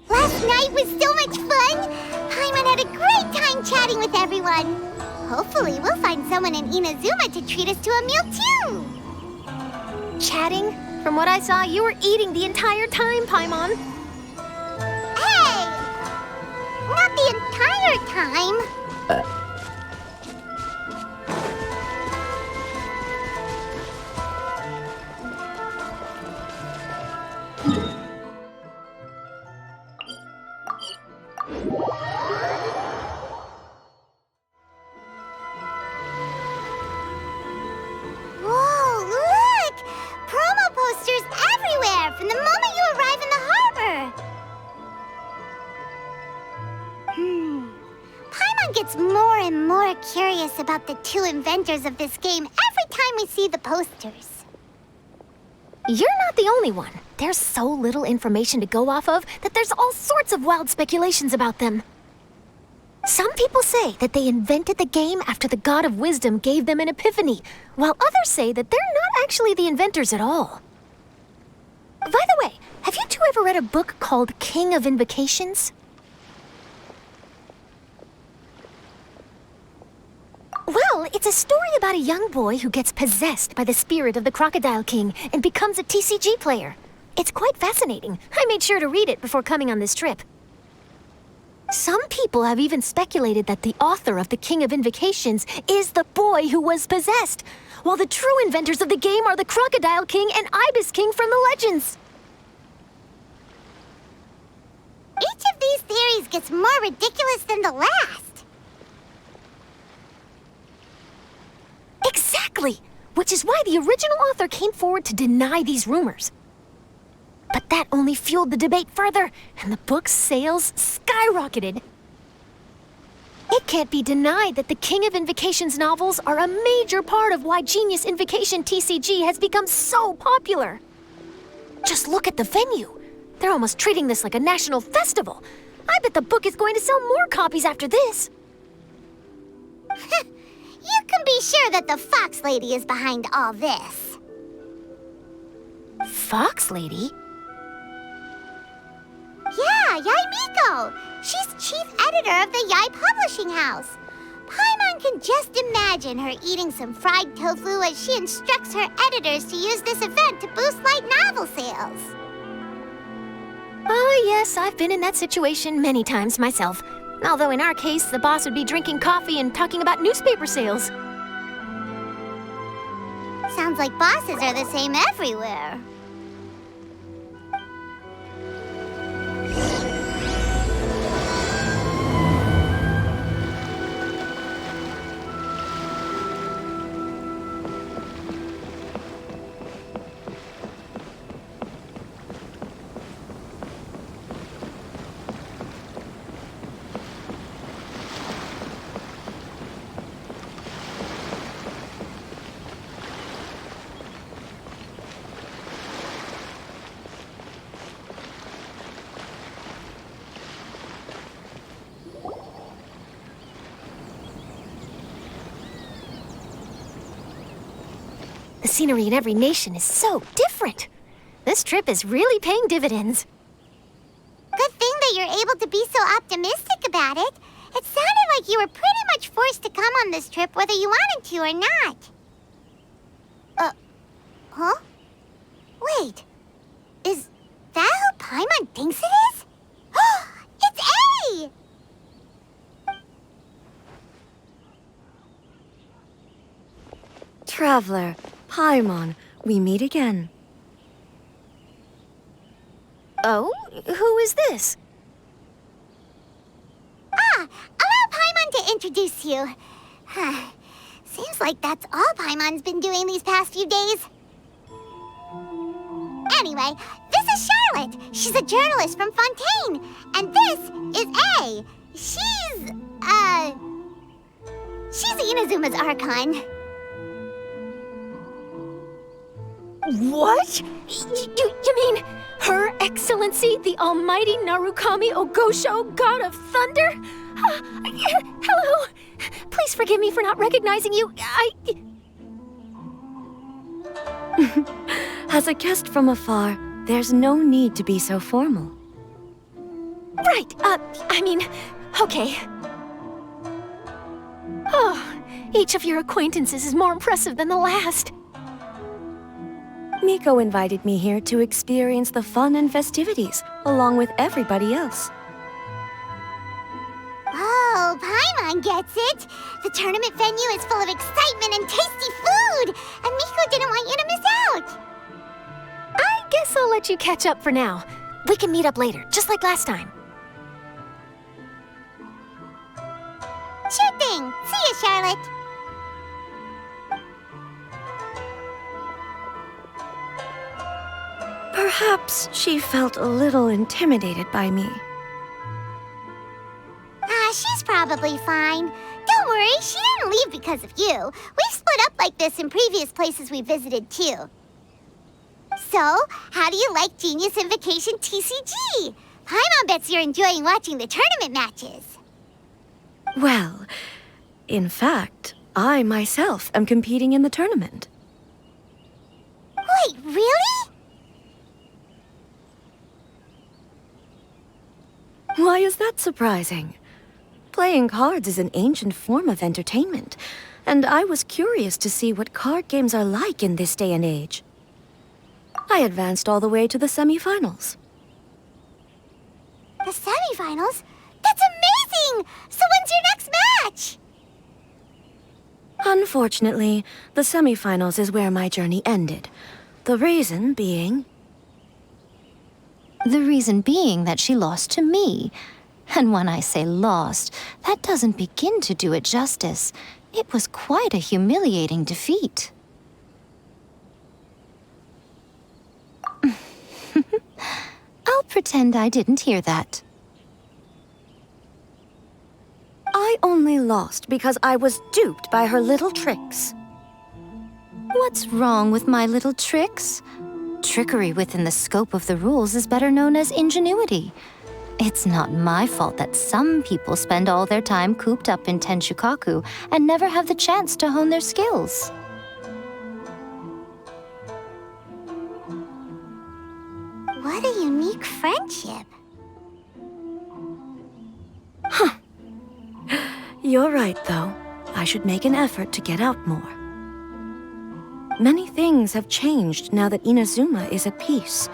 Last night was so much fun! Paimon had a great time chatting with everyone. Hopefully, we'll find someone in Inazuma to treat us to a meal too. Chatting? From what I saw, you were eating the entire time, Paimon. Hey! Not the entire time. Whoa, look! Promo posters everywhere from the moment you arrive in the harbor. Paimon gets more and more curious about the two inventors of this game every time we see the posters. You're not the only one. There's so little information to go off of that there's all sorts of wild speculations about them. Some people say that they invented the game after the God of Wisdom gave them an epiphany, while others say that they're not actually the inventors at all. By the way, have you two ever read a book called King of Invocations? Well, it's a story about a young boy who gets possessed by the spirit of the Crocodile King and becomes a TCG player. It's quite fascinating. I made sure to read it before coming on this trip. Some people have even speculated that the author of the King of Invocations is the boy who was possessed, while the true inventors of the game are the Crocodile King and Ibis King from the legends. Each of these theories gets more ridiculous than the last. Exactly! Which is why the original author came forward to deny these rumors. But that only fueled the debate further, and the book's sales skyrocketed. It can't be denied that the King of Invocations novels are a major part of why Genius Invocation TCG has become so popular. Just look at the venue. They're almost treating this like a national festival. I bet the book is going to sell more copies after this. You can be sure that the Fox Lady is behind all this. Fox Lady? Yeah, Yai Miko. She's chief editor of the Yai Publishing House. Paimon can just imagine her eating some fried tofu as she instructs her editors to use this event to boost light novel sales. Oh, yes, I've been in that situation many times myself. Although in our case, the boss would be drinking coffee and talking about newspaper sales. Sounds like bosses are the same everywhere. The scenery in every nation is so different. This trip is really paying dividends. Good thing that you're able to be so optimistic about it. It sounded like you were pretty much forced to come on this trip whether you wanted to or not. Huh? Wait, is that who Paimon thinks it is? Traveler, Paimon, we meet again. Oh? Who is this? Allow Paimon to introduce you. Seems like that's all Paimon's been doing these past few days. Anyway, this is Charlotte. She's a journalist from Fontaine. And this is A. She's Inazuma's Archon. What? You mean Her Excellency, the Almighty Narukami Ogosho, God of Thunder? Hello. Please forgive me for not recognizing you. As a guest from afar, there's no need to be so formal. Right, okay. Oh, each of your acquaintances is more impressive than the last. Miko invited me here to experience the fun and festivities, along with everybody else. Oh, Paimon gets it. The tournament venue is full of excitement and tasty food, and Miko didn't want you to miss out. I guess I'll let you catch up for now. We can meet up later, just like last time. Sure thing. See you, Charlotte. Perhaps she felt a little intimidated by me. She's probably fine. Don't worry, she didn't leave because of you. We've split up like this in previous places we visited, too. So, how do you like Genius Invocation TCG? Paimon bets you're enjoying watching the tournament matches. Well, in fact, I myself am competing in the tournament. Wait, really? Why is that surprising? Playing cards is an ancient form of entertainment, and I was curious to see what card games are like in this day and age. I advanced all the way to the semifinals. The semifinals? That's amazing! So when's your next match? Unfortunately, the semifinals is where my journey ended. The reason being... The reason being that she lost to me. And when I say lost, that doesn't begin to do it justice. It was quite a humiliating defeat. I'll pretend I didn't hear that. I only lost because I was duped by her little tricks. What's wrong with my little tricks? Trickery within the scope of the rules is better known as ingenuity. It's not my fault that some people spend all their time cooped up in Tenshukaku and never have the chance to hone their skills. What a unique friendship. You're right, though. I should make an effort to get out more. Many things have changed now that Inazuma is at peace.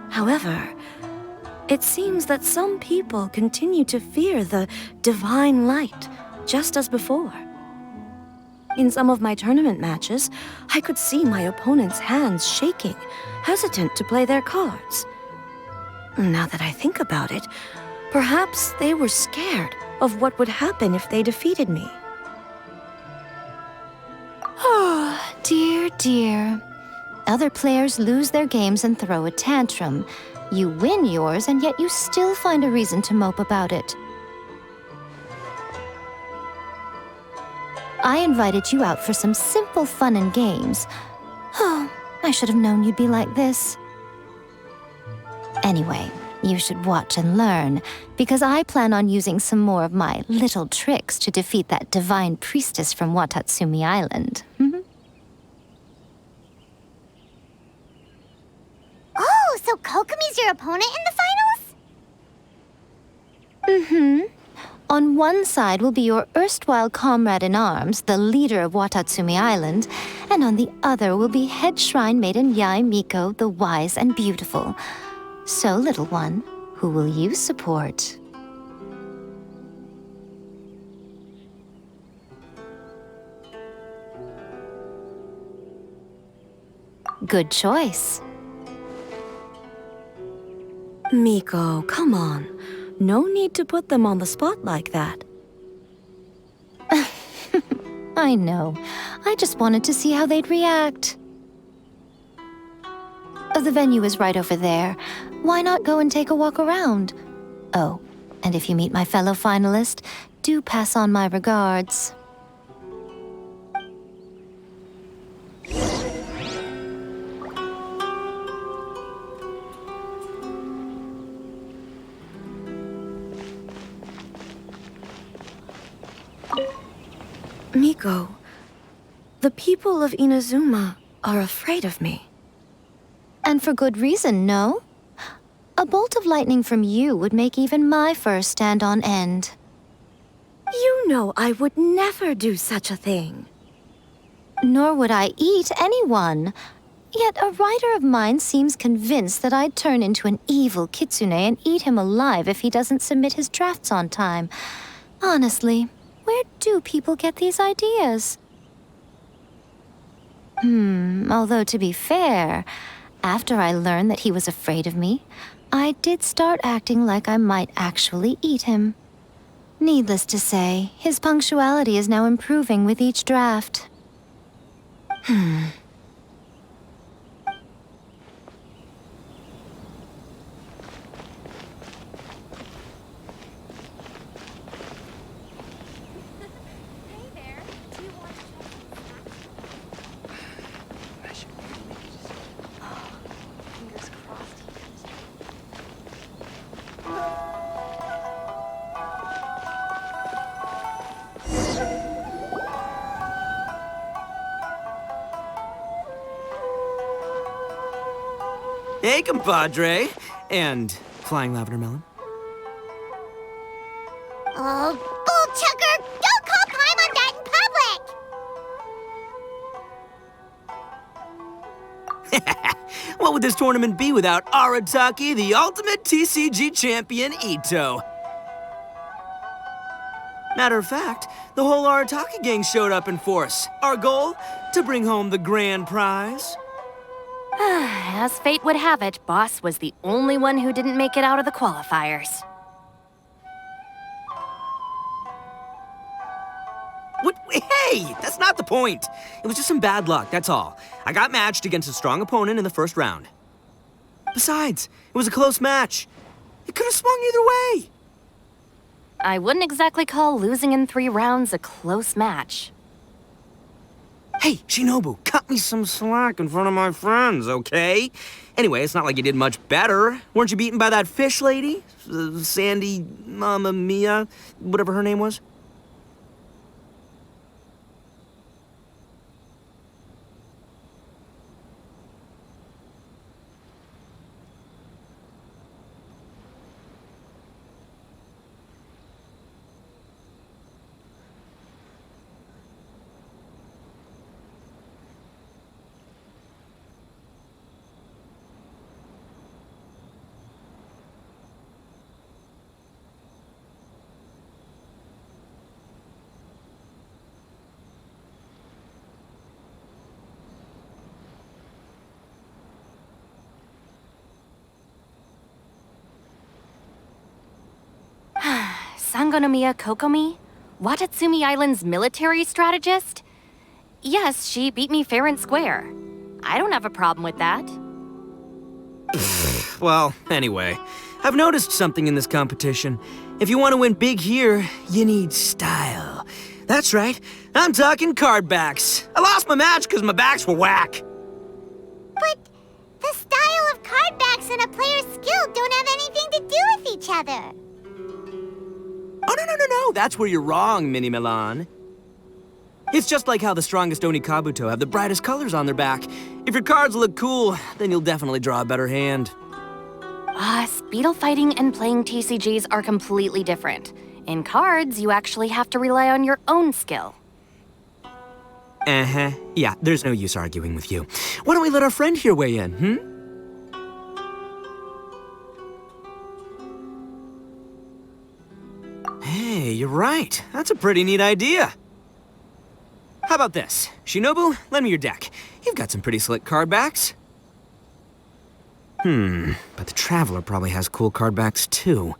However, it seems that some people continue to fear the divine light, just as before. In some of my tournament matches, I could see my opponent's hands shaking, hesitant to play their cards. Now that I think about it, perhaps they were scared of what would happen if they defeated me. Oh, dear, dear. Other players lose their games and throw a tantrum. You win yours, and yet you still find a reason to mope about it. I invited you out for some simple fun and games. Oh, I should have known you'd be like this. Anyway, you should watch and learn, because I plan on using some more of my little tricks to defeat that divine priestess from Watatsumi Island. Oh, so Kokomi's your opponent in the finals? On one side will be your erstwhile comrade-in-arms, the leader of Watatsumi Island, and on the other will be head shrine maiden Yae Miko, the wise and beautiful. So, little one, who will you support? Good choice. Miko, come on. No need to put them on the spot like that. I know. I just wanted to see how they'd react. The venue is right over there. Why not go and take a walk around? Oh, and if you meet my fellow finalist, do pass on my regards. Miko, the people of Inazuma are afraid of me. And for good reason, no? A bolt of lightning from you would make even my fur stand on end. You know I would never do such a thing. Nor would I eat anyone. Yet a writer of mine seems convinced that I'd turn into an evil kitsune and eat him alive if he doesn't submit his drafts on time. Honestly, where do people get these ideas? Although to be fair, after I learned that he was afraid of me, I did start acting like I might actually eat him. Needless to say, his punctuality is now improving with each draft. Hey, compadre. And flying lavender melon. Oh, bull chucker! Don't call Paimon that in public! What would this tournament be without Arataki, the ultimate TCG champion, Ito? Matter of fact, the whole Arataki gang showed up in force. Our goal? To bring home the grand prize. As fate would have it, Boss was the only one who didn't make it out of the qualifiers. What? Hey, that's not the point. It was just some bad luck, that's all. I got matched against a strong opponent in the first round. Besides, it was a close match. It could have swung either way. I wouldn't exactly call losing in 3 rounds a close match. Hey, Shinobu, cut me some slack in front of my friends, okay? Anyway, it's not like you did much better. Weren't you beaten by that fish lady? Sandy, Mamma Mia, whatever her name was? Sangonomiya Kokomi? Watatsumi Island's military strategist? Yes, she beat me fair and square. I don't have a problem with that. Well, anyway, I've noticed something in this competition. If you want to win big here, you need style. That's right, I'm talking card backs. I lost my match because my backs were whack. But the style of card backs and a player's skill don't have anything to do with each other. Oh, no, that's where you're wrong, Mini Milan. It's just like how the strongest Oni Kabuto have the brightest colors on their back. If your cards look cool, then you'll definitely draw a better hand. Speedle fighting and playing TCGs are completely different. In cards, you actually have to rely on your own skill. Uh-huh. Yeah, there's no use arguing with you. Why don't we let our friend here weigh in, Hey, you're right. That's a pretty neat idea. How about this? Shinobu, lend me your deck. You've got some pretty slick card backs. But the Traveler probably has cool card backs too.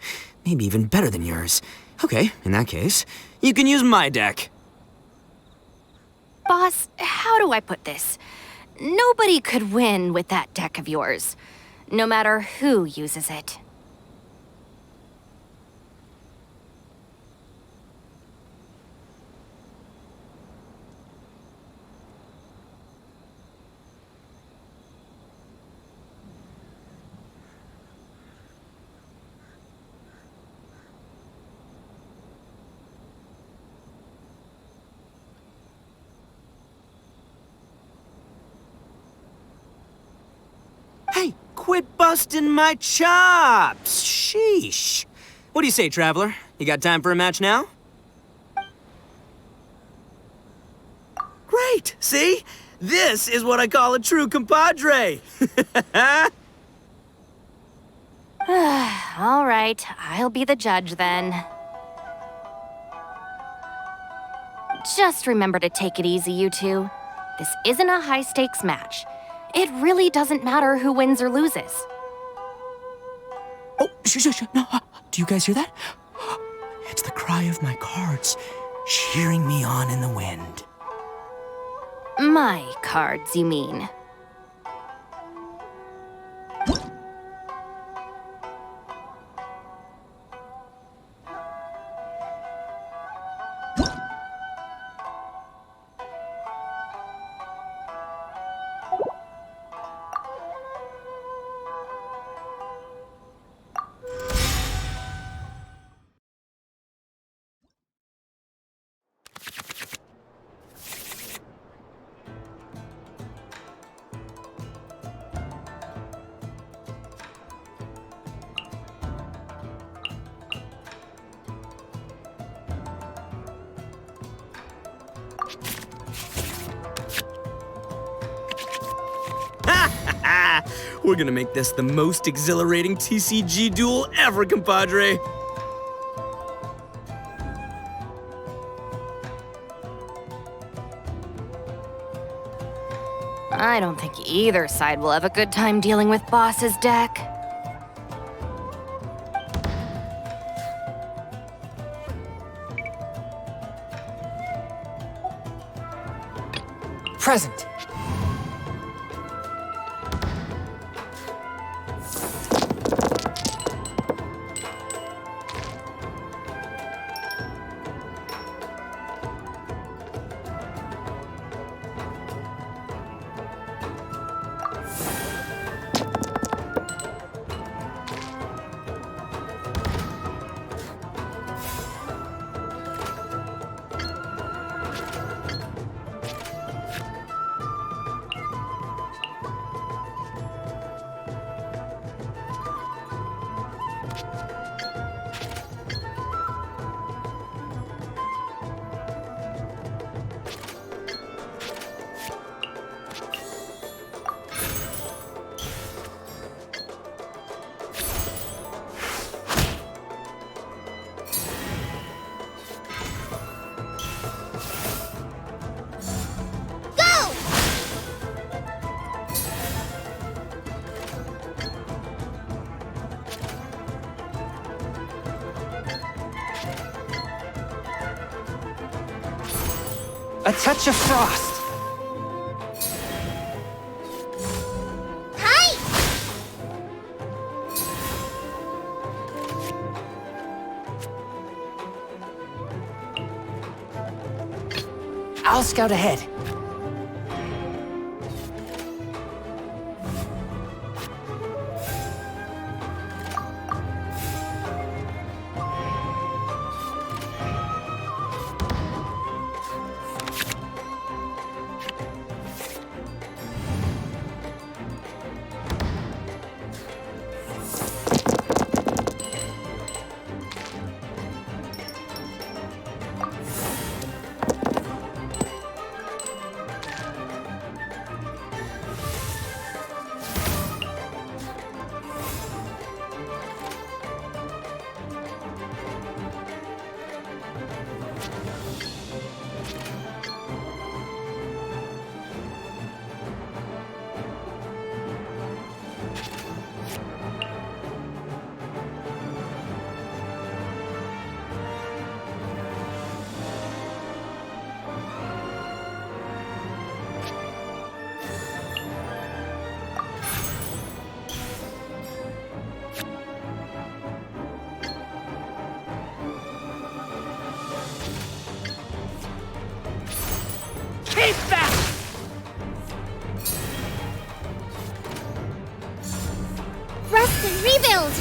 Maybe even better than yours. Okay, in that case, you can use my deck. Boss, how do I put this? Nobody could win with that deck of yours, no matter who uses it. Hey, quit busting my chops! Sheesh. What do you say, Traveler? You got time for a match now? Great! See? This is what I call a true compadre! All right, I'll be the judge then. Just remember to take it easy, you two. This isn't a high-stakes match. It really doesn't matter who wins or loses. Oh, shh. No, do you guys hear that? It's the cry of my cards, cheering me on in the wind. My cards, you mean? We're gonna make this the most exhilarating TCG duel ever, compadre. I don't think either side will have a good time dealing with Boss's deck. Present. A touch of frost. Hi! I'll scout ahead. shield!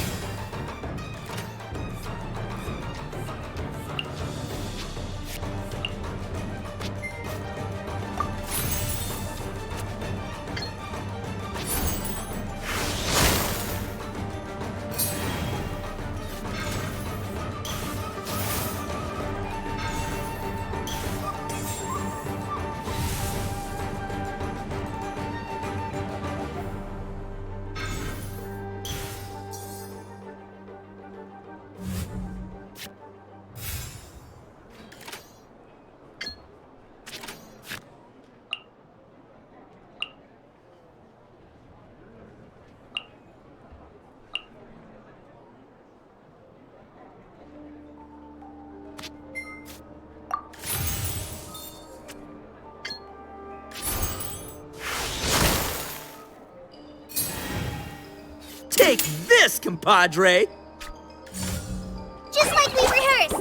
Take this, compadre! Just like we rehearsed.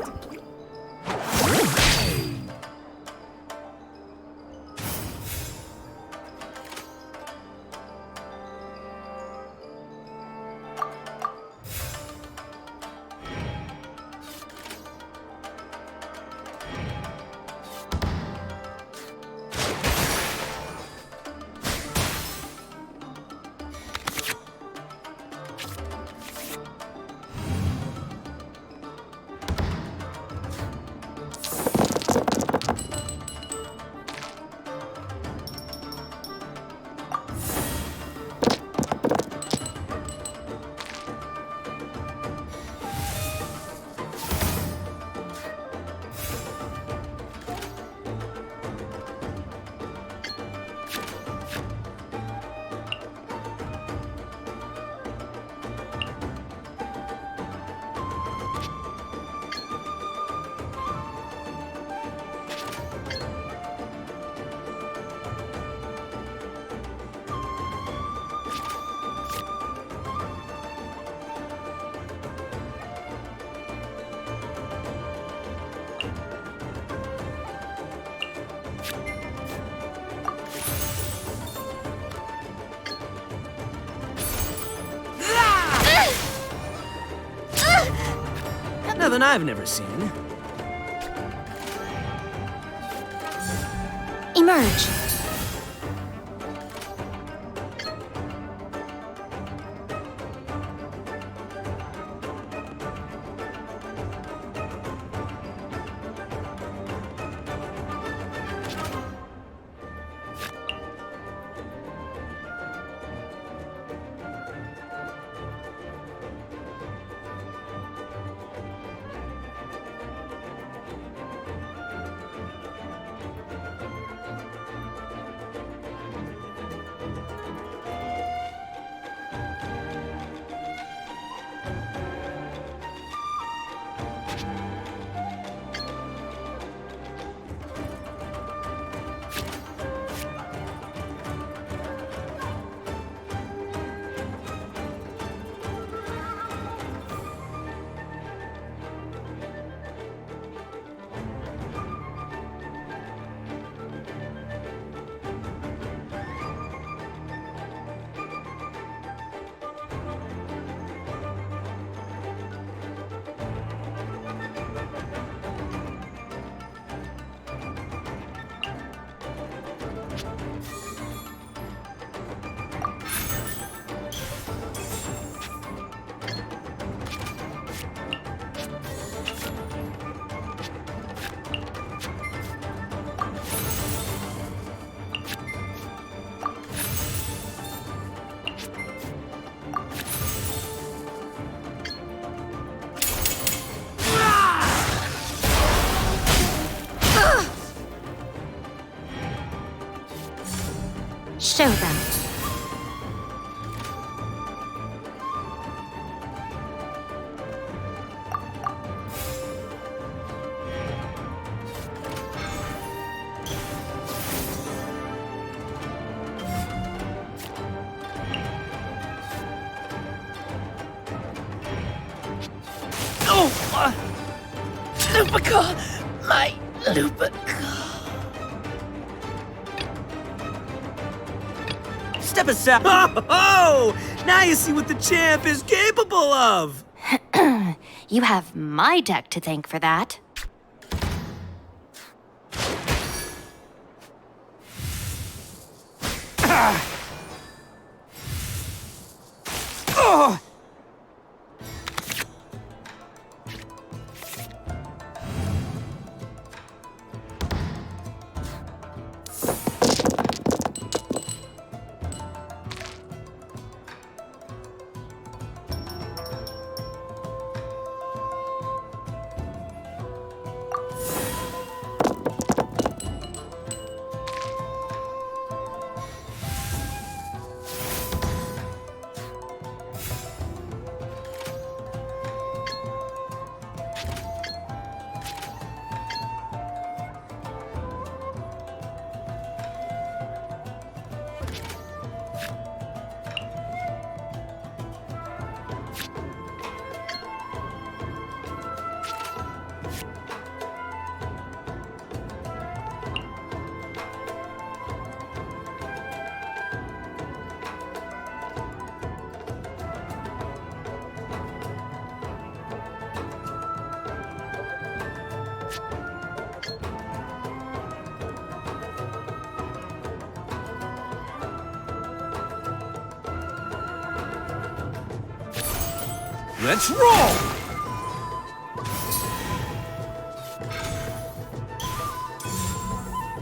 Nothing I've never seen. Emerge. Show them. Lupica! My Lupica! Step aside. Oh, Now you see what the champ is capable of! You have my deck to thank for that. Oh! Let's roll!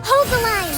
Hold the line.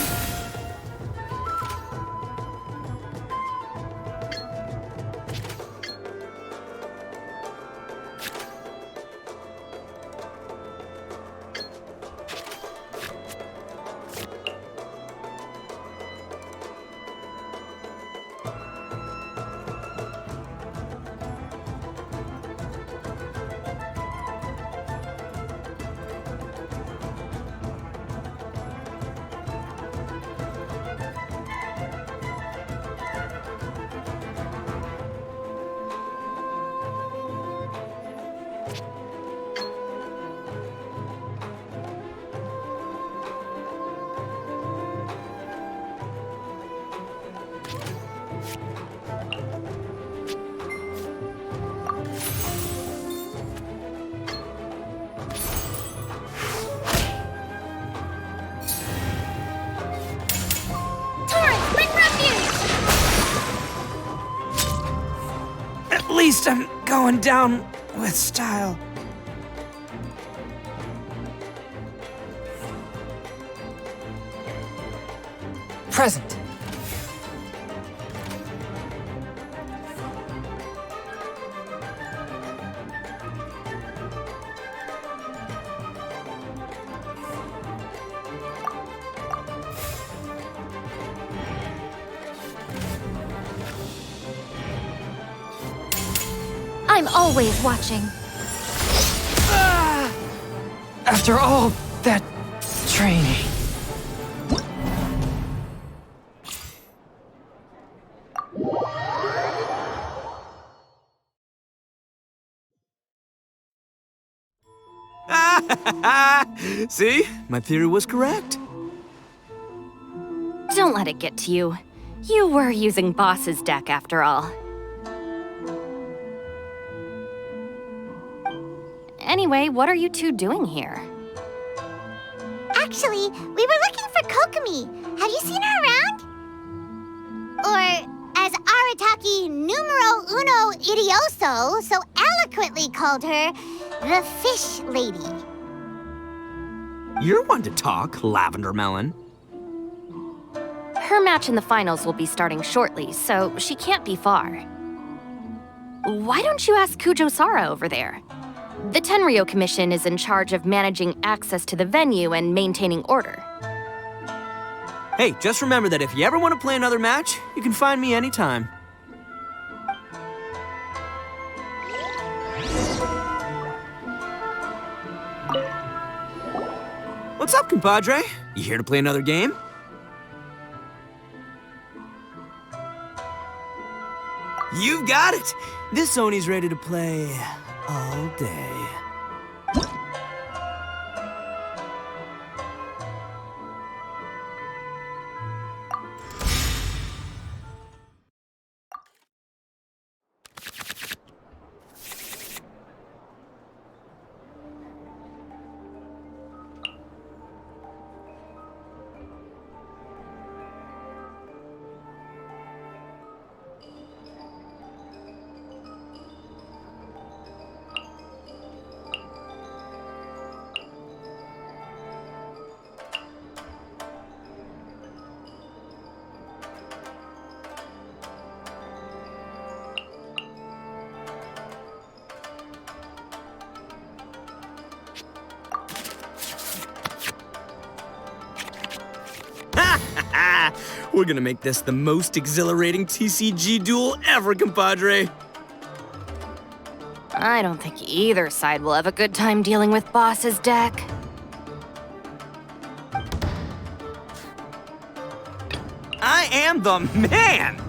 At least I'm going down with style. Present. I'm always watching. After all that training. See? My theory was correct. Don't let it get to you. You were using Boss's deck after all. Anyway, what are you two doing here? Actually, we were looking for Kokomi. Have you seen her around? Or, as Arataki numero uno idioso so eloquently called her, the Fish Lady. You're one to talk, Lavender Melon. Her match in the finals will be starting shortly, so she can't be far. Why don't you ask Kujo-Sara over there? The Tenryo Commission is in charge of managing access to the venue and maintaining order. Hey, just remember that if you ever want to play another match, you can find me anytime. What's up, compadre? You here to play another game? You've got it! This Sony's ready to play all day. We're gonna make this the most exhilarating TCG duel ever, compadre. I don't think either side will have a good time dealing with Boss's deck. I am the man!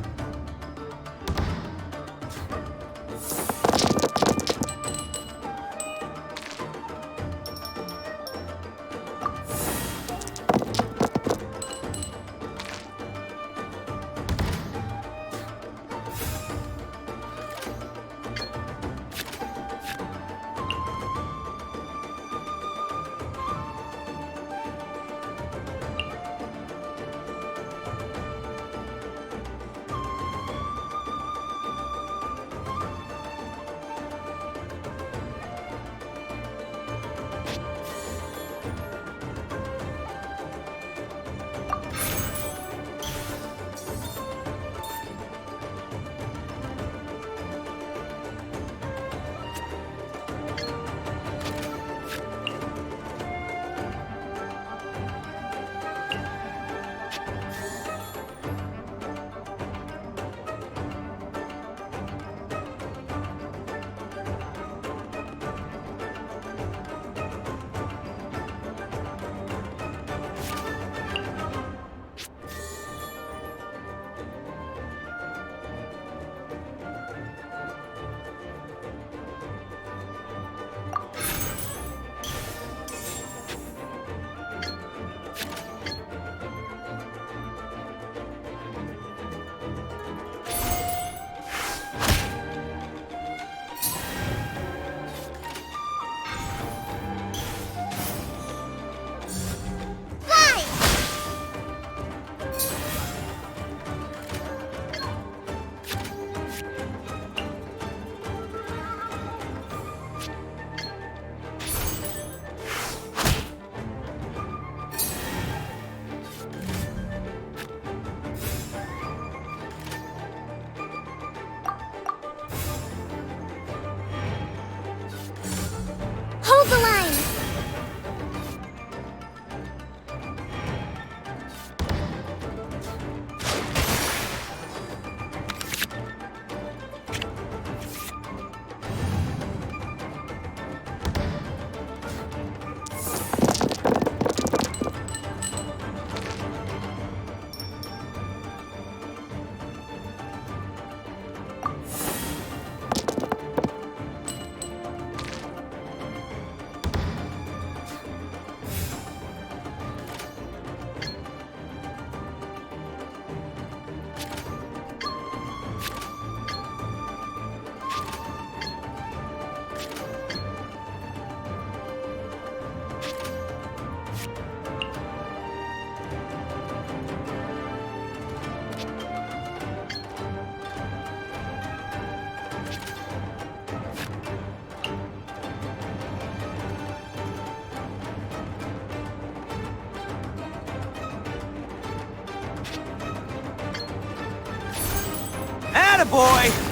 Hold the line! Attaboy!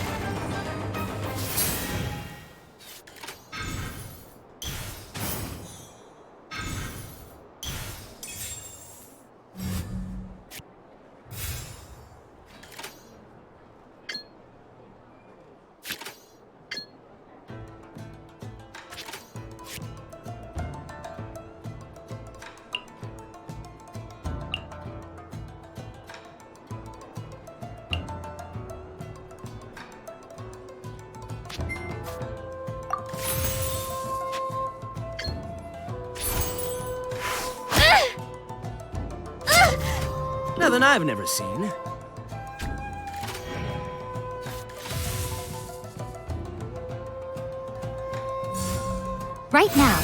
Nothing I've never seen. Right now.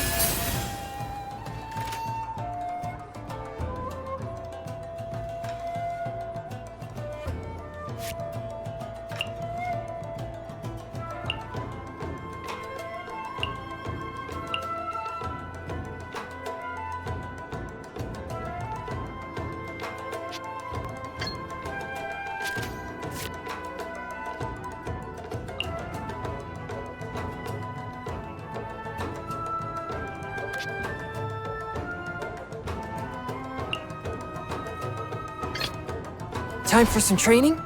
Time for some training?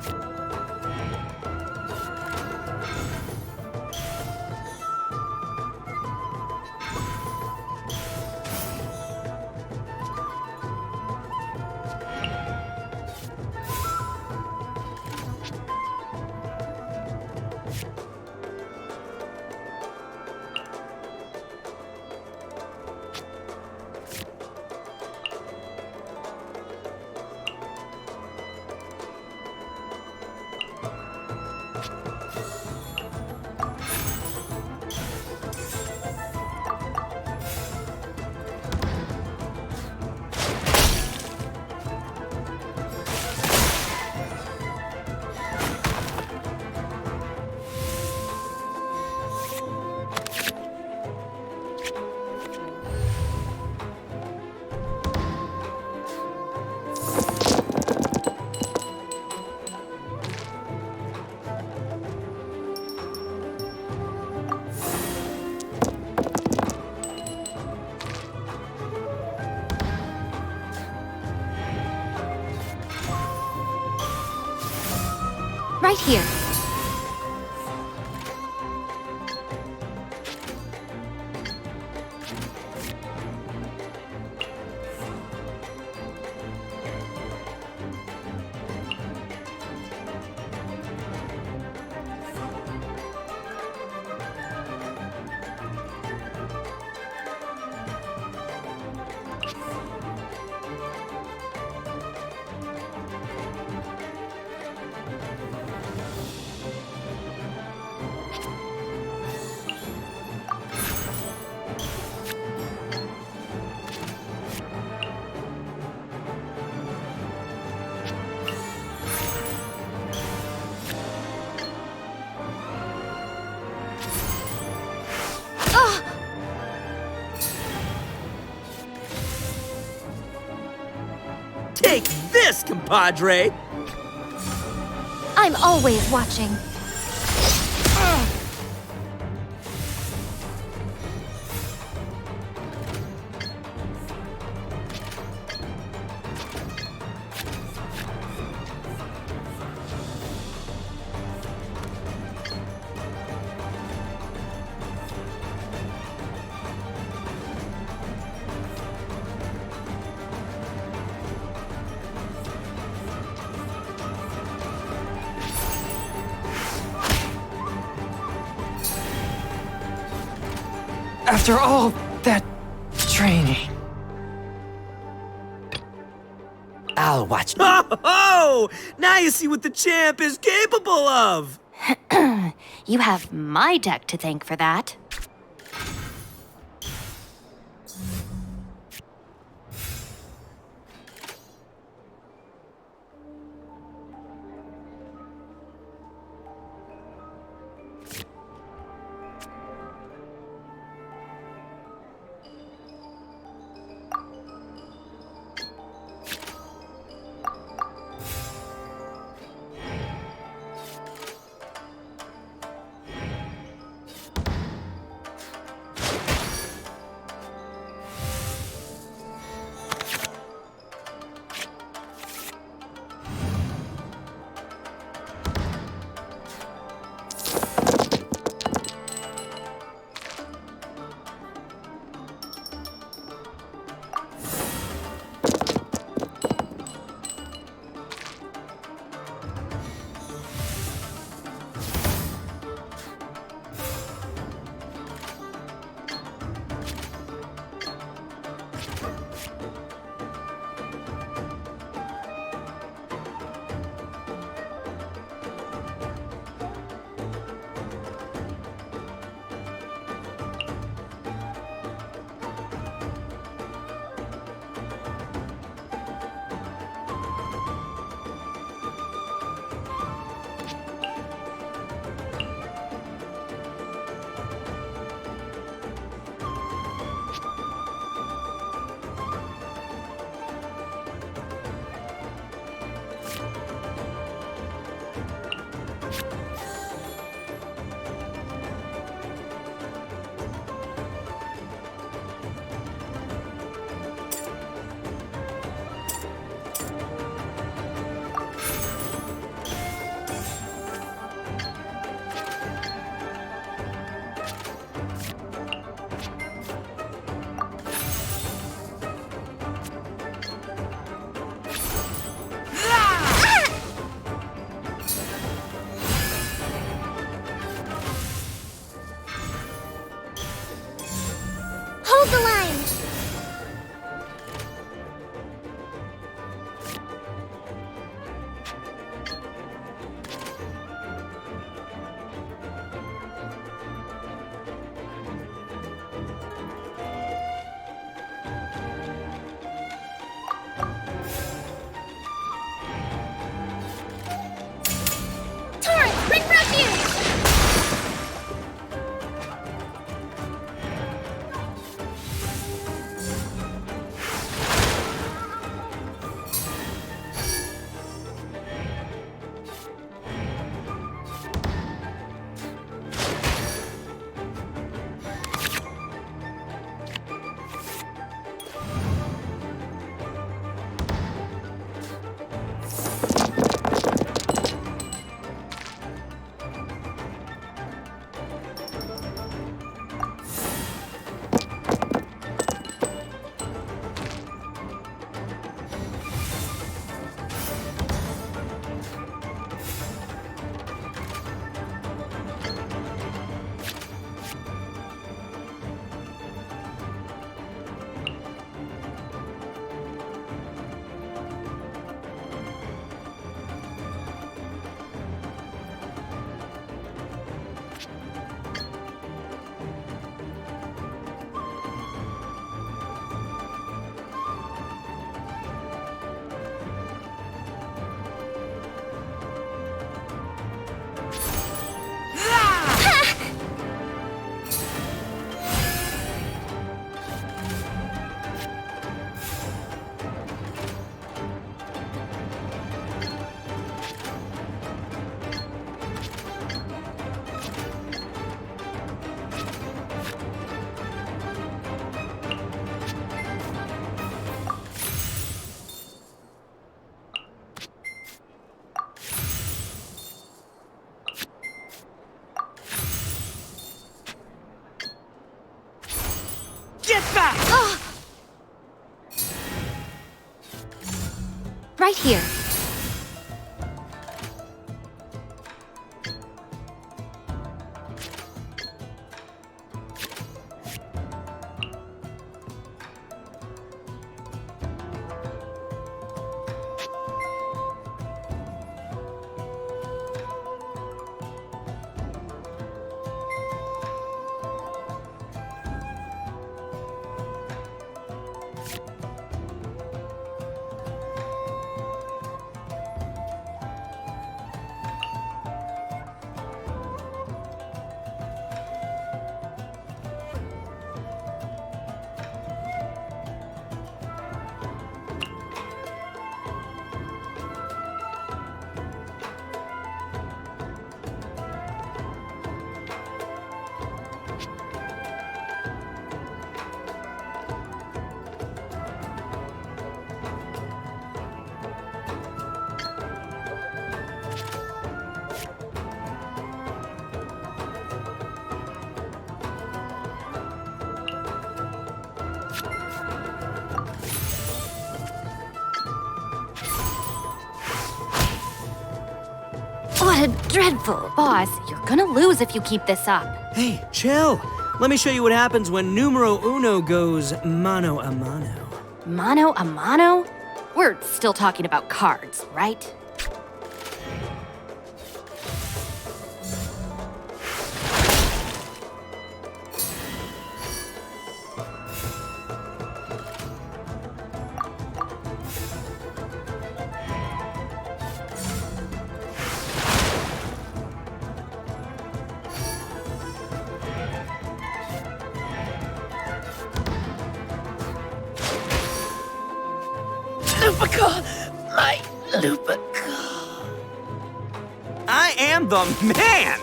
Right here. Take this, compadre! I'm always watching. After all that training. I'll watch. Oh! Now you see what the champ is capable of! You have my deck to thank for that. Right here. What a dreadful... Boss, you're gonna lose if you keep this up. Hey, chill. Let me show you what happens when numero uno goes mano a mano. Mano a mano? We're still talking about cards, right? Lupica! My Lupica! I am the man!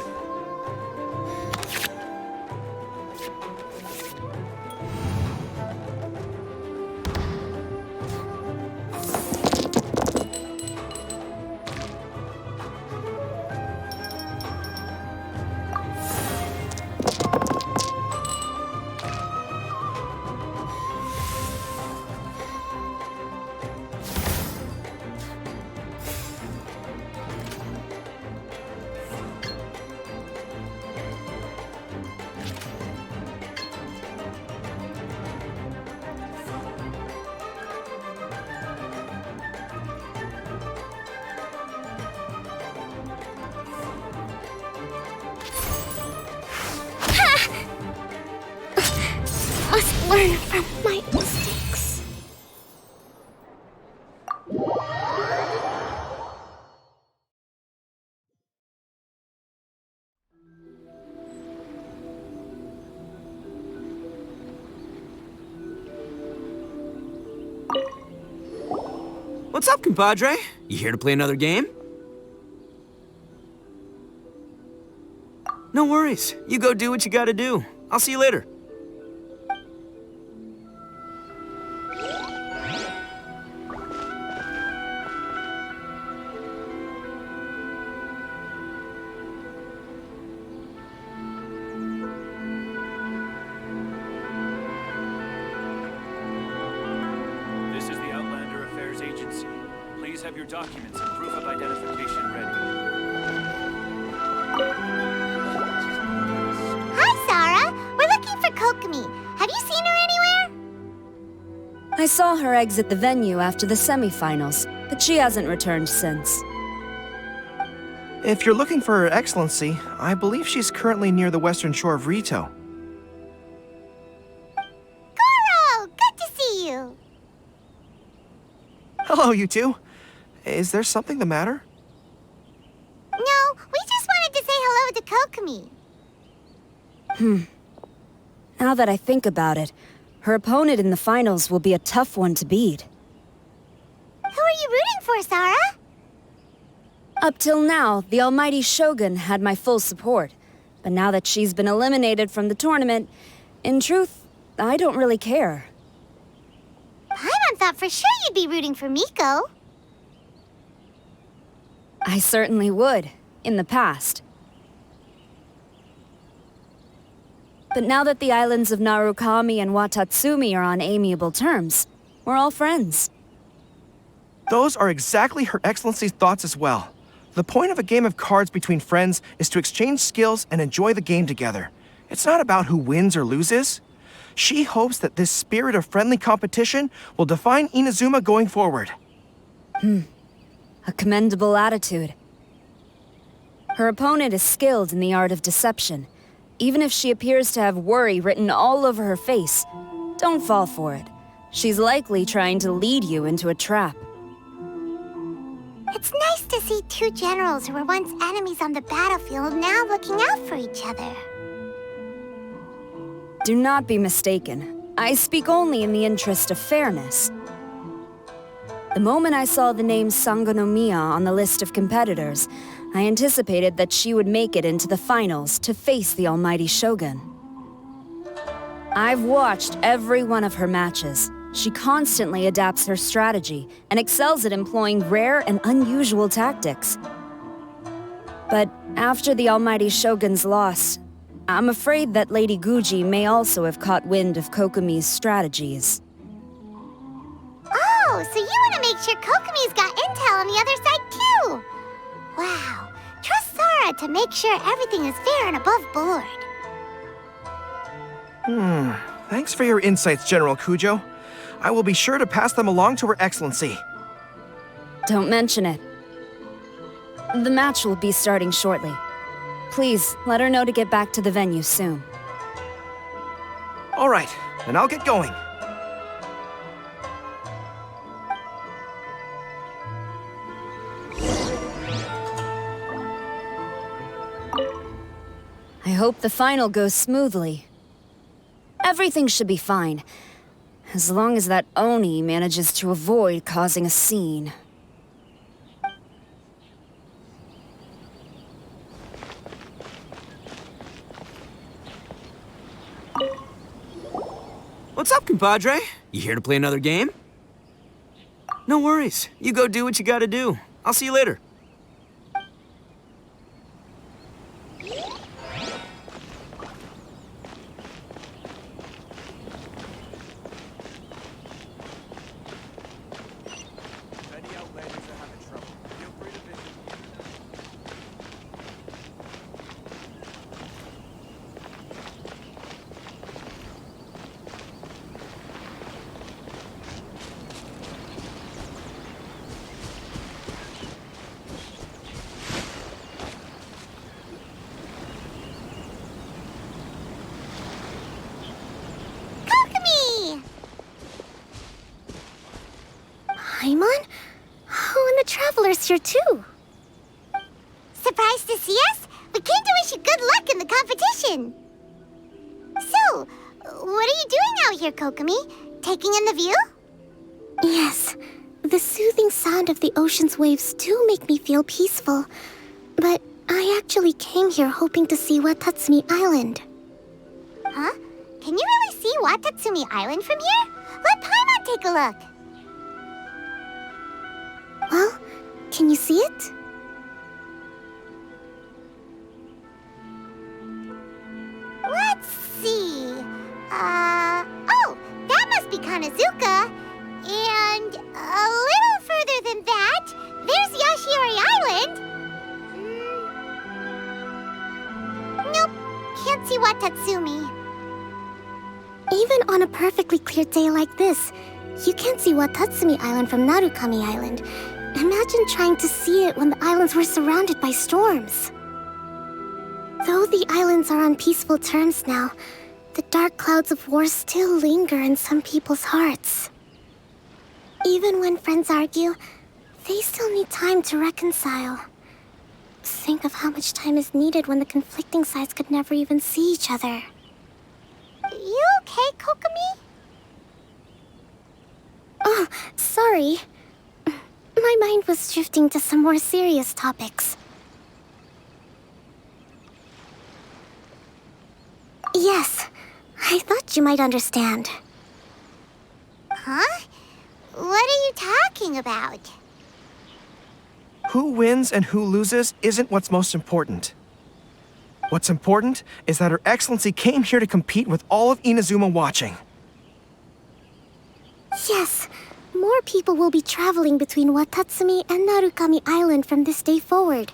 Must learn from my mistakes. What's up, compadre? You here to play another game? No worries. You go do what you gotta do. I'll see you later. This is the Outlander Affairs Agency. Please have your documents and proof of identification ready. Hi, Sarah. We're looking for Kokomi. Have you seen her anywhere? I saw her exit the venue after the semifinals, but she hasn't returned since. If you're looking for Her Excellency, I believe she's currently near the western shore of Rito. Goro, good to see you. Hello, you two. Is there something the matter? No, we just wanted to say hello to Kokomi. Now that I think about it, her opponent in the finals will be a tough one to beat. Who are you rooting for, Sarah? Up till now, the almighty Shogun had my full support. But now that she's been eliminated from the tournament, in truth, I don't really care. Paimon thought for sure you'd be rooting for Miko. I certainly would, in the past. But now that the islands of Narukami and Watatsumi are on amiable terms, we're all friends. Those are exactly Her Excellency's thoughts as well. The point of a game of cards between friends is to exchange skills and enjoy the game together. It's not about who wins or loses. She hopes that this spirit of friendly competition will define Inazuma going forward. A commendable attitude. Her opponent is skilled in the art of deception. Even if she appears to have worry written all over her face, don't fall for it. She's likely trying to lead you into a trap. It's nice to see two generals who were once enemies on the battlefield now looking out for each other. Do not be mistaken. I speak only in the interest of fairness. The moment I saw the name Sangonomiya on the list of competitors, I anticipated that she would make it into the finals to face the almighty Shogun. I've watched every one of her matches. She constantly adapts her strategy and excels at employing rare and unusual tactics. But after the almighty Shogun's loss, I'm afraid that Lady Guji may also have caught wind of Kokomi's strategies. Oh, so you want to make sure Kokomi's got intel on the other side too? Wow. Trust Sora to make sure everything is fair and above board. Thanks for your insights, General Kujo. I will be sure to pass them along to Her Excellency. Don't mention it. The match will be starting shortly. Please, let her know to get back to the venue soon. All right, then I'll get going. I hope the final goes smoothly. Everything should be fine, as long as that Oni manages to avoid causing a scene. What's up, compadre? You here to play another game? No worries. You go do what you gotta do. I'll see you later. Any outlanders are having trouble. Feel free to visit. Kokomi! Paimon? Oh, and the Traveler's here too. Surprised to see us? We came to wish you good luck in the competition. So, what are you doing out here, Kokomi? Taking in the view? Yes. The soothing sound of the ocean's waves do make me feel peaceful. But I actually came here hoping to see Watatsumi Island. Huh? Can you really see Watatsumi Island from here? Let Paimon take a look. Well, can you see it? Let's see. Oh, that must be Kanazuka. And a little further than that, there's Yashiori Island. Nope, can't see Watatsumi. Even on a perfectly clear day like this, you can't see Watatsumi Island from Narukami Island. Imagine trying to see it when the islands were surrounded by storms. Though the islands are on peaceful terms now, the dark clouds of war still linger in some people's hearts. Even when friends argue, they still need time to reconcile. Think of how much time is needed when the conflicting sides could never even see each other. You okay, Kokomi? Oh, sorry. My mind was drifting to some more serious topics. Yes, I thought you might understand. Huh? What are you talking about? Who wins and who loses isn't what's most important. What's important is that Her Excellency came here to compete with all of Inazuma watching. Yes, more people will be traveling between Watatsumi and Narukami Island from this day forward.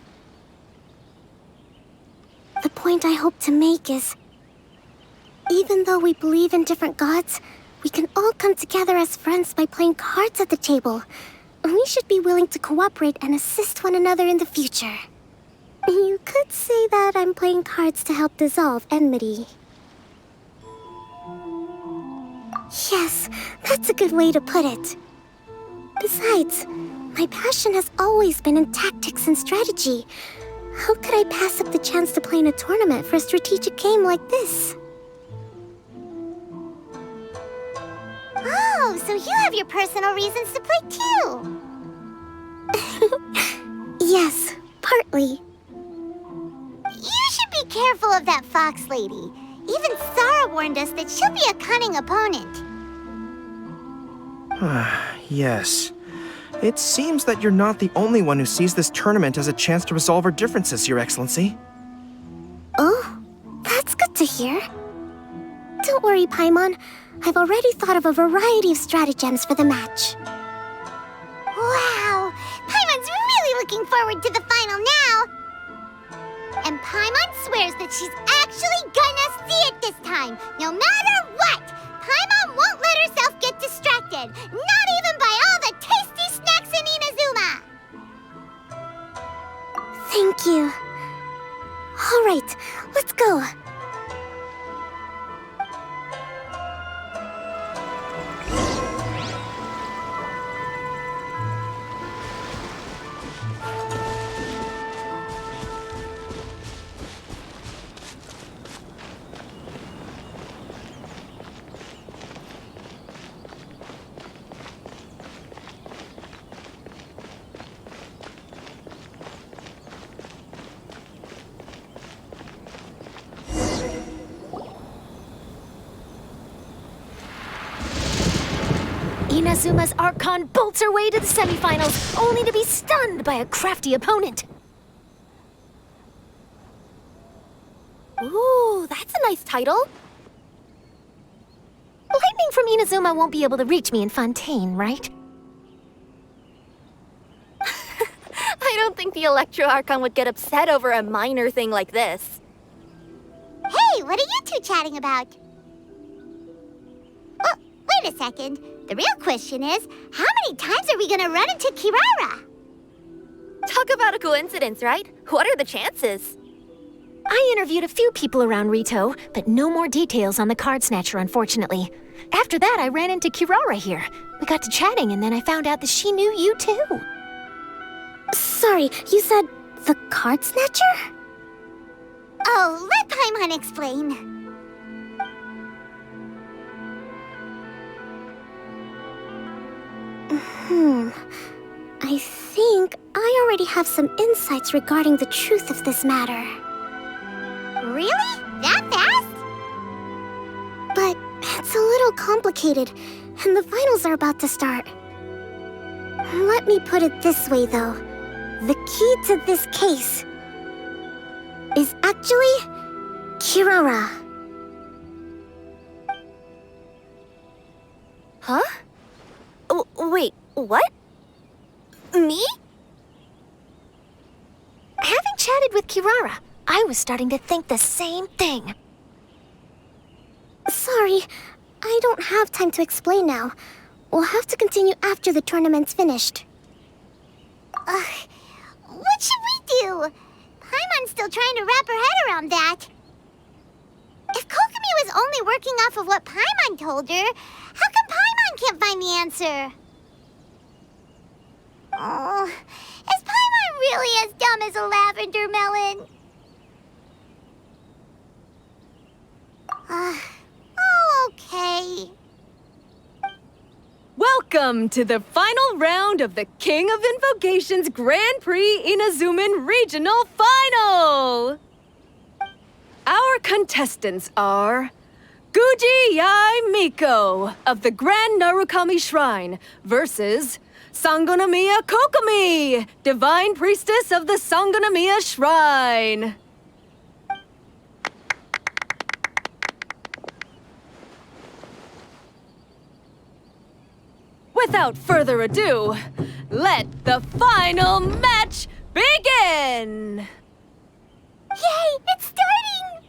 The point I hope to make is, even though we believe in different gods, we can all come together as friends by playing cards at the table. We should be willing to cooperate and assist one another in the future. You could say that I'm playing cards to help dissolve enmity. Yes, that's a good way to put it. Besides, my passion has always been in tactics and strategy. How could I pass up the chance to play in a tournament for a strategic game like this? Oh, so you have your personal reasons to play too. Yes, partly. You should be careful of that fox lady. Even Sarah warned us that she'll be a cunning opponent. Yes. It seems that you're not the only one who sees this tournament as a chance to resolve our differences, Your Excellency. Oh, that's good to hear. Don't worry, Paimon. I've already thought of a variety of stratagems for the match. Wow! Paimon's really looking forward to the final now! And Paimon swears that she's actually gonna see it this time, no matter what! Paimon won't let herself get distracted, not even by all the tasty snacks in Inazuma! Thank you. All right, let's go. Inazuma's Archon bolts her way to the semifinals, only to be stunned by a crafty opponent. Ooh, that's a nice title. Lightning from Inazuma won't be able to reach me in Fontaine, right? I don't think the Electro Archon would get upset over a minor thing like this. Hey, what are you two chatting about? Oh, wait a second. The real question is, how many times are we gonna run into Kirara? Talk about a coincidence, right? What are the chances? I interviewed a few people around Rito, but no more details on the card snatcher, unfortunately. After that, I ran into Kirara here. We got to chatting, and then I found out that she knew you too. Sorry, you said the card snatcher? Oh, let Paimon explain. I think I already have some insights regarding the truth of this matter. Really? That fast? But it's a little complicated, and the finals are about to start. Let me put it this way, though. The key to this case is actually Kirara. Huh? Wait, what? Me? Having chatted with Kirara, I was starting to think the same thing. Sorry, I don't have time to explain now. We'll have to continue after the tournament's finished. What should we do? Paimon's still trying to wrap her head around that. If Kokomi was only working off of what Paimon told her, how come Paimon can't find the answer? Oh, is Paimon really as dumb as a lavender melon? Oh, okay. Welcome to the final round of the King of Invocations Grand Prix Inazuman Regional Final! Our contestants are Guji Yai Miko of the Grand Narukami Shrine versus Sangonomiya Kokomi, Divine Priestess of the Sangonomiya Shrine. without further ado, let the final match begin! Yay, it's starting!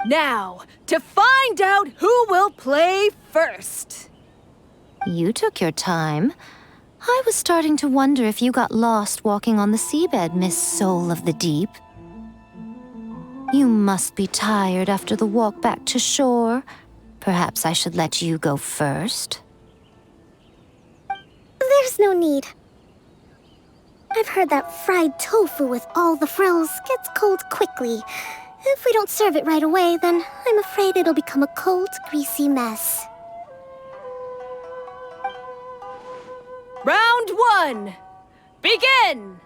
Now, to find out who will play first. You took your time. I was starting to wonder if you got lost walking on the seabed, Miss Soul of the Deep. You must be tired after the walk back to shore. Perhaps I should let you go first. There's no need. I've heard that fried tofu with all the frills gets cold quickly. If we don't serve it right away, then I'm afraid it'll become a cold, greasy mess. Round 1, begin!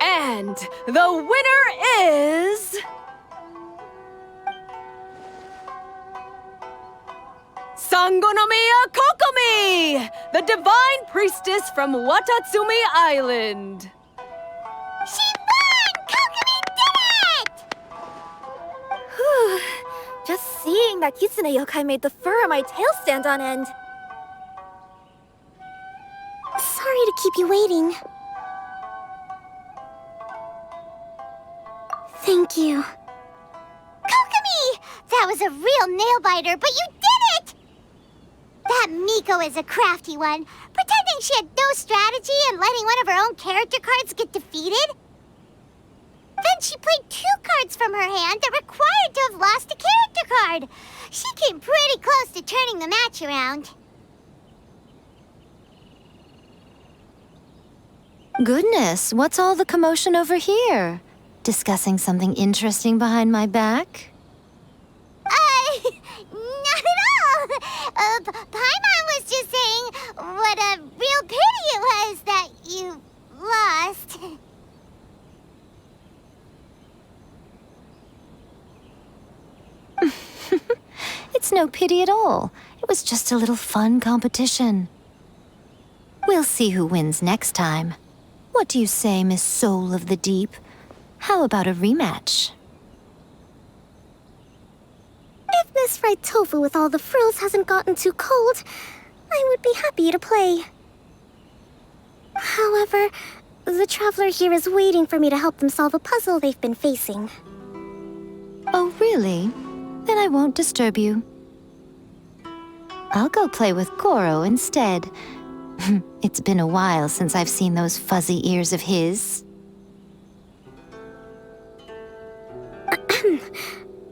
And the winner is... Sangonomiya Kokomi, the divine priestess from Watatsumi Island. She won! Kokomi did it! Just seeing that Kitsune yokai made the fur on my tail stand on end. Sorry to keep you waiting. Thank you. Kokomi! That was a real nail-biter, but you did it! That Miko is a crafty one, pretending she had no strategy and letting one of her own character cards get defeated. Then she played 2 cards from her hand that required to have lost a character card. She came pretty close to turning the match around. Goodness, what's all the commotion over here? Discussing something interesting behind my back? Not at all. Paimon was just saying what a real pity it was that you lost. It's no pity at all. It was just a little fun competition. We'll see who wins next time. What do you say, Miss Soul of the Deep? How about a rematch? If Miss Fried Tofu with all the frills hasn't gotten too cold, I would be happy to play. However, the traveler here is waiting for me to help them solve a puzzle they've been facing. Oh, really? Then I won't disturb you. I'll go play with Goro instead. It's been a while since I've seen those fuzzy ears of his.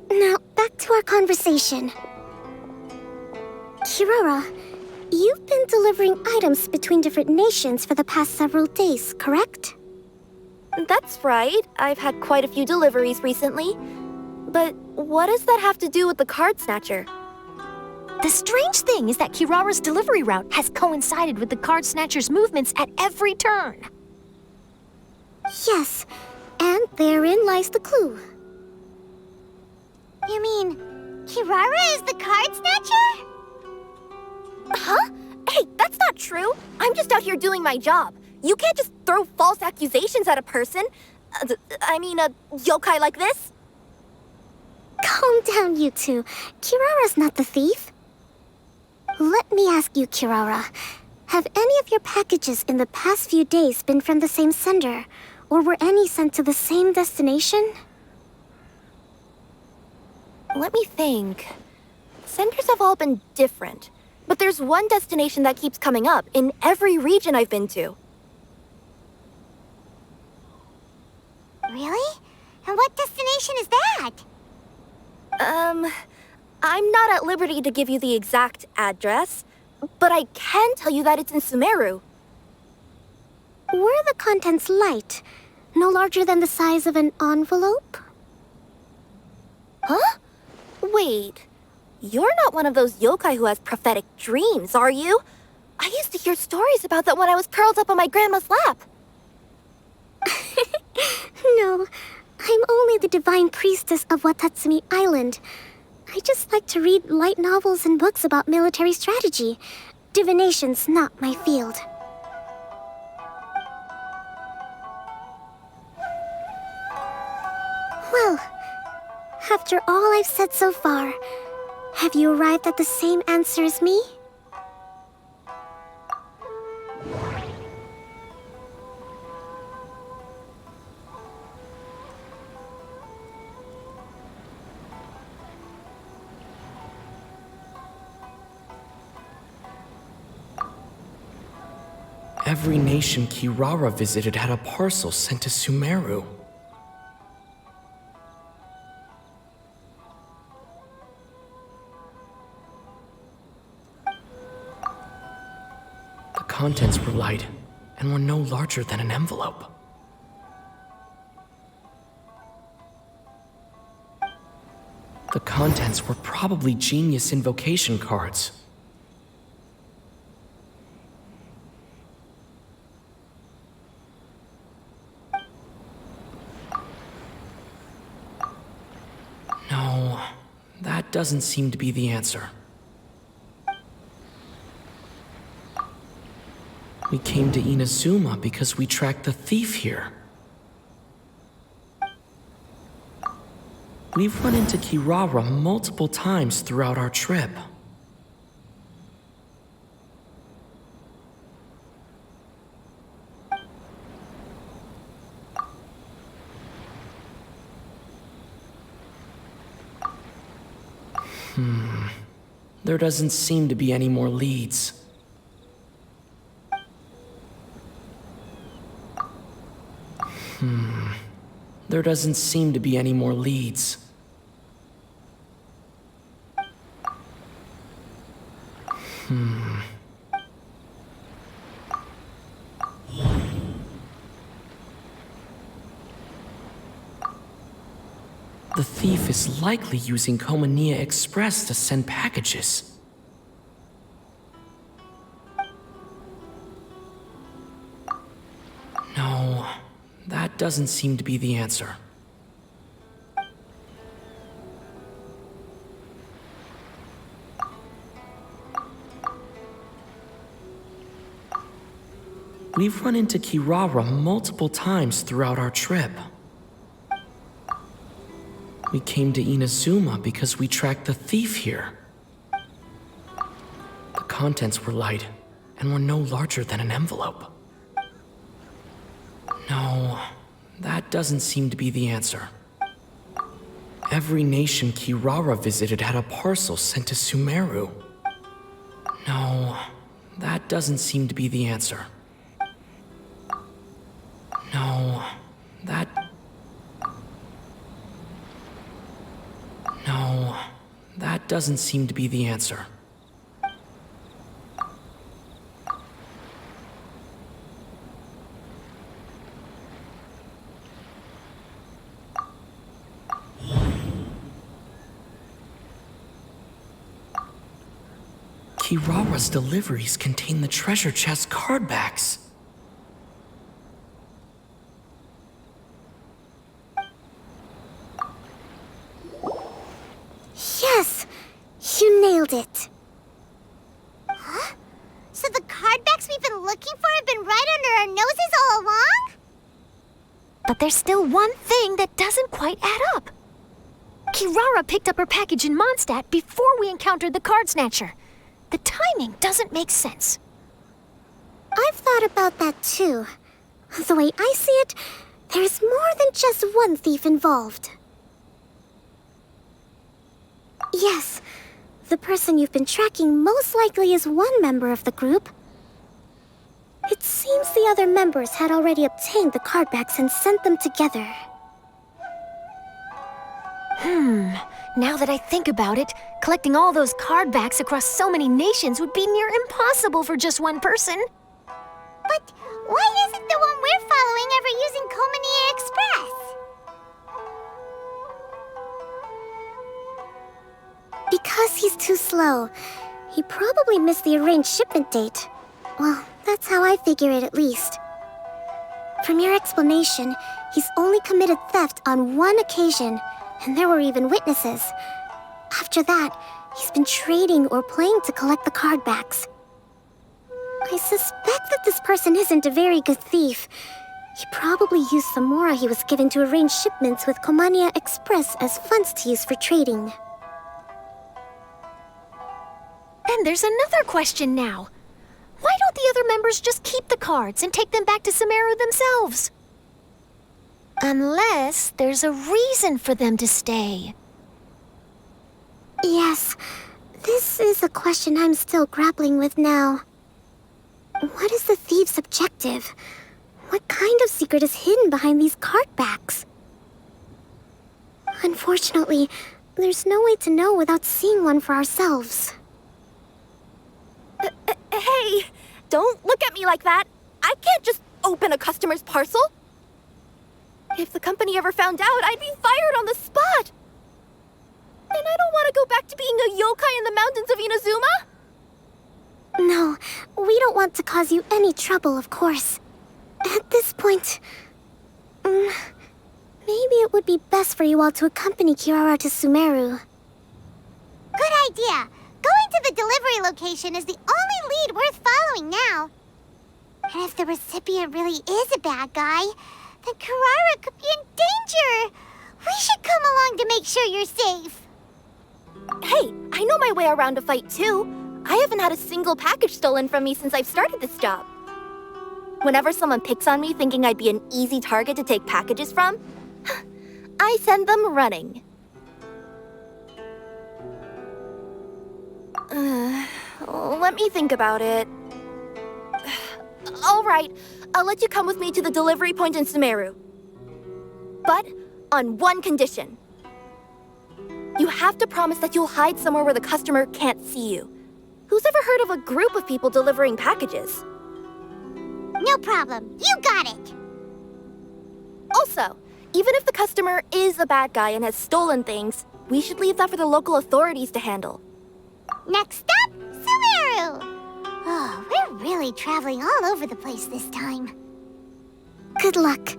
Now, back to our conversation. Kirara, you've been delivering items between different nations for the past several days, correct? That's right. I've had quite a few deliveries recently. But what does that have to do with the card snatcher? The strange thing is that Kirara's delivery route has coincided with the card snatcher's movements at every turn. Yes, and therein lies the clue. You mean, Kirara is the card snatcher? Huh? Hey, that's not true. I'm just out here doing my job. You can't just throw false accusations at a person. I mean, a yokai like this. Calm down, you two. Kirara's not the thief. Let me ask you, Kirara. Have any of your packages in the past few days been from the same sender? Or were any sent to the same destination? Let me think. Senders have all been different. But there's one destination that keeps coming up in every region I've been to. Really? And what destination is that? I'm not at liberty to give you the exact address, but I can tell you that it's in Sumeru. Were the contents light? No larger than the size of an envelope? Huh? Wait, you're not one of those yokai who has prophetic dreams, are you? I used to hear stories about that when I was curled up on my grandma's lap. No, I'm only the divine priestess of Watatsumi Island. I just like to read light novels and books about military strategy. Divination's not my field. Well, After all I've said so far, have you arrived at the same answer as me? Every nation Kirara visited had a parcel sent to Sumeru. The contents were light and were no larger than an envelope. The contents were probably genius invocation cards. No, that doesn't seem to be the answer. We came to Inazuma because we tracked the thief here. We've run into Kirara multiple times throughout our trip. There doesn't seem to be any more leads. There doesn't seem to be any more leads. The thief is likely using Komania Express to send packages. No, that doesn't seem to be the answer. We've run into Kirara multiple times throughout our trip. We came to Inazuma because we tracked the thief here. The contents were light and were no larger than an envelope. No, that doesn't seem to be the answer. Every nation Kirara visited had a parcel sent to Sumeru. No, that doesn't seem to be the answer. No, that... No, that doesn't seem to be the answer. Kirara's deliveries contain the treasure chest card backs. Yes! You nailed it. Huh? So the cardbacks we've been looking for have been right under our noses all along? But there's still one thing that doesn't quite add up. Kirara picked up her package in Mondstadt before we encountered the card snatcher. The timing doesn't make sense. I've thought about that too. The way I see it, there's more than just one thief involved. Yes, the person you've been tracking most likely is one member of the group. It seems the other members had already obtained the cardbacks and sent them together. Now that I think about it, collecting all those card backs across so many nations would be near impossible for just one person. But why isn't the one we're following ever using Komania Express? Because he's too slow. He probably missed the arranged shipment date. Well, that's how I figure it at least. From your explanation, he's only committed theft on one occasion, and there were even witnesses. After that, he's been trading or playing to collect the cardbacks. I suspect that this person isn't a very good thief. He probably used the mora he was given to arrange shipments with Komania Express as funds to use for trading. And there's another question now. Why don't the other members just keep the cards and take them back to Sumeru themselves? Unless there's a reason for them to stay. Yes, this is a question I'm still grappling with now. What is the thief's objective? What kind of secret is hidden behind these card backs? Unfortunately, there's no way to know without seeing one for ourselves. Hey, don't look at me like that. I can't just open a customer's parcel. If the company ever found out, I'd be fired on the spot. And I don't want to go back to being a yokai in the mountains of Inazuma. No, we don't want to cause you any trouble, of course. At this point, maybe it would be best for you all to accompany Kirara to Sumeru. Good idea. Going to the delivery location is the only lead worth following now. And if the recipient really is a bad guy, then Kirara could be in danger. We should come along to make sure you're safe. Hey, I know my way around a fight too. I haven't had a single package stolen from me since I've started this job. Whenever someone picks on me thinking I'd be an easy target to take packages from, I send them running. Let me think about it. All right, I'll let you come with me to the delivery point in Sumeru. But on one condition. You have to promise that you'll hide somewhere where the customer can't see you. Who's ever heard of a group of people delivering packages? No problem. You got it. Also, even if the customer is a bad guy and has stolen things, we should leave that for the local authorities to handle. Next up, Sumeru! Oh, we're really traveling all over the place this time. Good luck.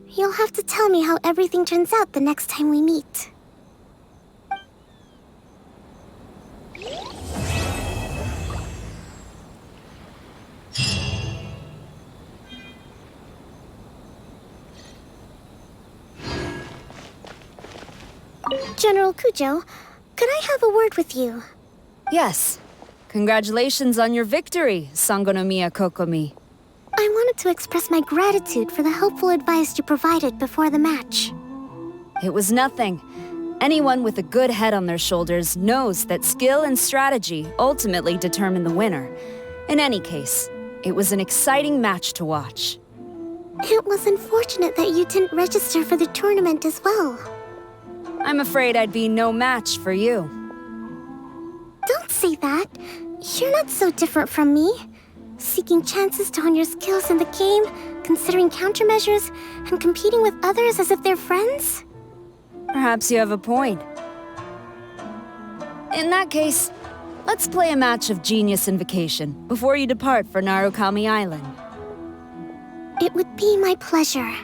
You'll have to tell me how everything turns out the next time we meet. General Kujo, could I have a word with you? Yes. Congratulations on your victory, Sangonomiya Kokomi. I wanted to express my gratitude for the helpful advice you provided before the match. It was nothing. Anyone with a good head on their shoulders knows that skill and strategy ultimately determine the winner. In any case, it was an exciting match to watch. It was unfortunate that you didn't register for the tournament as well. I'm afraid I'd be no match for you. Don't say that. You're not so different from me. Seeking chances to hone your skills in the game, considering countermeasures, and competing with others as if they're friends? Perhaps you have a point. In that case, let's play a match of Genius Invocation before you depart for Narukami Island. It would be my pleasure.